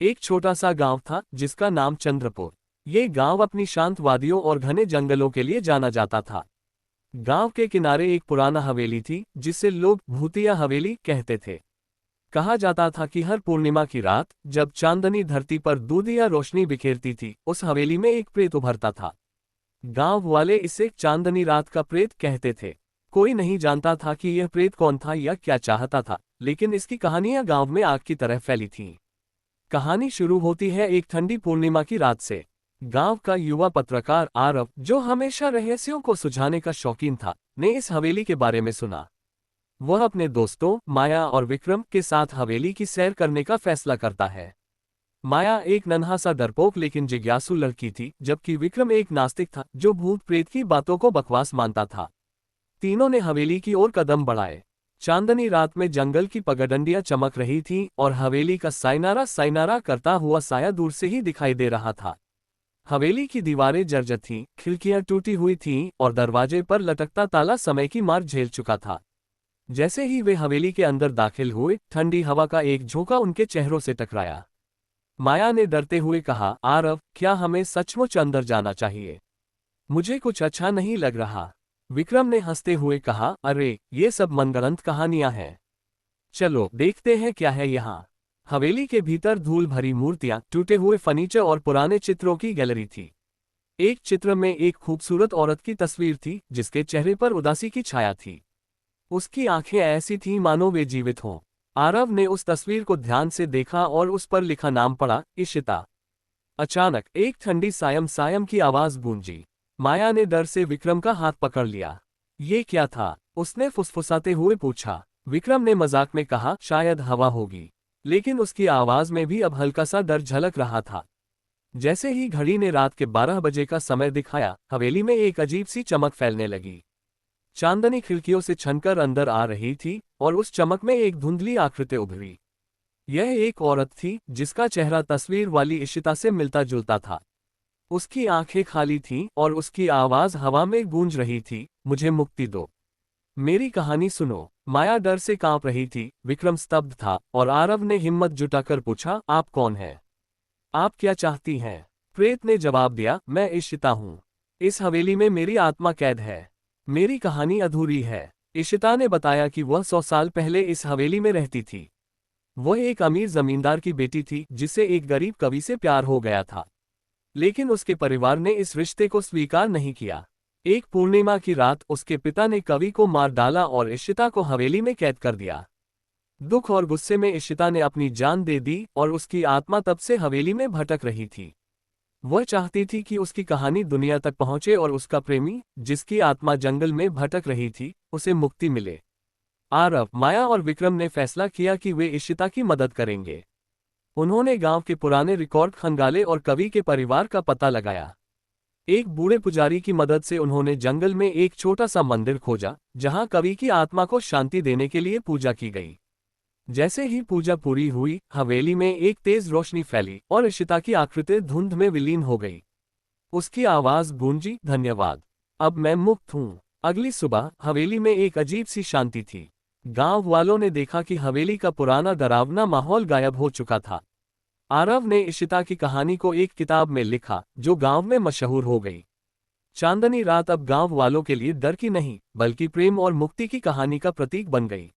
एक छोटा सा गांव था जिसका नाम चंद्रपुर। ये गांव अपनी शांत वादियों और घने जंगलों के लिए जाना जाता था। गांव के किनारे एक पुराना हवेली थी जिसे लोग भूतिया हवेली कहते थे। कहा जाता था कि हर पूर्णिमा की रात जब चांदनी धरती पर दूधिया रोशनी बिखेरती थी, उस हवेली में एक प्रेत उभरता था। गांव वाले इसे चांदनी रात का प्रेत कहते थे। कोई नहीं जानता था कि यह प्रेत कौन था या क्या चाहता था, लेकिन इसकी कहानियां गांव में आग की तरह फैली थीं। कहानी शुरू होती है एक ठंडी पूर्णिमा की रात से। गांव का युवा पत्रकार आरव, जो हमेशा रहस्यों को सुलझाने का शौकीन था, ने इस हवेली के बारे में सुना। वह अपने दोस्तों माया और विक्रम के साथ हवेली की सैर करने का फैसला करता है। माया एक नन्हा सा डरपोक लेकिन जिज्ञासु लड़की थी, जबकि विक्रम एक नास्तिक था जो भूत प्रेत की बातों को बकवास मानता था। तीनों ने हवेली की ओर कदम बढ़ाए। चांदनी रात में जंगल की पगडंडियां चमक रही थीं और हवेली का साइनारा साइनारा करता हुआ साया दूर से ही दिखाई दे रहा था। हवेली की दीवारें जर्जर थीं, खिड़कियां टूटी हुई थीं और दरवाजे पर लटकता ताला समय की मार झेल चुका था। जैसे ही वे हवेली के अंदर दाखिल हुए, ठंडी हवा का एक झोंका उनके चेहरों से टकराया। माया ने डरते हुए कहा, आरव, क्या हमें सचमुच अंदर जाना चाहिए? मुझे कुछ अच्छा नहीं लग रहा। विक्रम ने हंसते हुए कहा, अरे ये सब मनगढ़ंत कहानियां हैं। चलो देखते हैं क्या है यहाँ। हवेली के भीतर धूल भरी मूर्तियां, टूटे हुए फर्नीचर और पुराने चित्रों की गैलरी थी। एक चित्र में एक खूबसूरत औरत की तस्वीर थी जिसके चेहरे पर उदासी की छाया थी। उसकी आंखें ऐसी थीं मानो वे जीवित हों। आरव ने उस तस्वीर को ध्यान से देखा और उस पर लिखा नाम पढ़ा, इशिता। अचानक एक ठंडी सायम सायम की आवाज गूंजी। माया ने डर से विक्रम का हाथ पकड़ लिया। ये क्या था? उसने फुसफुसाते हुए पूछा। विक्रम ने मजाक में कहा, शायद हवा होगी। लेकिन उसकी आवाज में भी अब हल्का सा डर झलक रहा था। जैसे ही घड़ी ने रात के 12 बजे का समय दिखाया, हवेली में एक अजीब सी चमक फैलने लगी। चांदनी खिड़कियों से छनकर अंदर आ रही थी और उस चमक में एक धुंधली आकृति उभरी। यह एक औरत थी जिसका चेहरा तस्वीर वाली इशिता से मिलता जुलता था। उसकी आंखें खाली थीं और उसकी आवाज हवा में गूंज रही थी, मुझे मुक्ति दो, मेरी कहानी सुनो। माया डर से कांप रही थी, विक्रम स्तब्ध था और आरव ने हिम्मत जुटाकर पूछा, आप कौन हैं? आप क्या चाहती हैं? प्रेत ने जवाब दिया, मैं इशिता हूं। इस हवेली में मेरी आत्मा कैद है। मेरी कहानी अधूरी है। इशिता ने बताया कि वह 100 साल पहले इस हवेली में रहती थी। वह एक अमीर जमींदार की बेटी थी जिसे एक गरीब कवि से प्यार हो गया था, लेकिन उसके परिवार ने इस रिश्ते को स्वीकार नहीं किया। एक पूर्णिमा की रात उसके पिता ने कवि को मार डाला और इशिता को हवेली में कैद कर दिया। दुख और गुस्से में इशिता ने अपनी जान दे दी और उसकी आत्मा तब से हवेली में भटक रही थी। वह चाहती थी कि उसकी कहानी दुनिया तक पहुंचे और उसका प्रेमी, जिसकी आत्मा जंगल में भटक रही थी, उसे मुक्ति मिले। आरव, माया और विक्रम ने फैसला किया कि वे इशिता की मदद करेंगे। उन्होंने गांव के पुराने रिकॉर्ड खंगाले और कवि के परिवार का पता लगाया। एक बूढ़े पुजारी की मदद से उन्होंने जंगल में एक छोटा सा मंदिर खोजा जहां कवि की आत्मा को शांति देने के लिए पूजा की गई। जैसे ही पूजा पूरी हुई, हवेली में एक तेज रोशनी फैली और इशिता की आकृति धुंध में विलीन हो गई। उसकी आवाज गूंजी, धन्यवाद, अब मैं मुक्त हूं। अगली सुबह हवेली में एक अजीब सी शांति थी। गांव वालों ने देखा कि हवेली का पुराना डरावना माहौल गायब हो चुका था। आरव ने इशिता की कहानी को एक किताब में लिखा जो गांव में मशहूर हो गई। चांदनी रात अब गांव वालों के लिए डर की नहीं, बल्कि प्रेम और मुक्ति की कहानी का प्रतीक बन गई।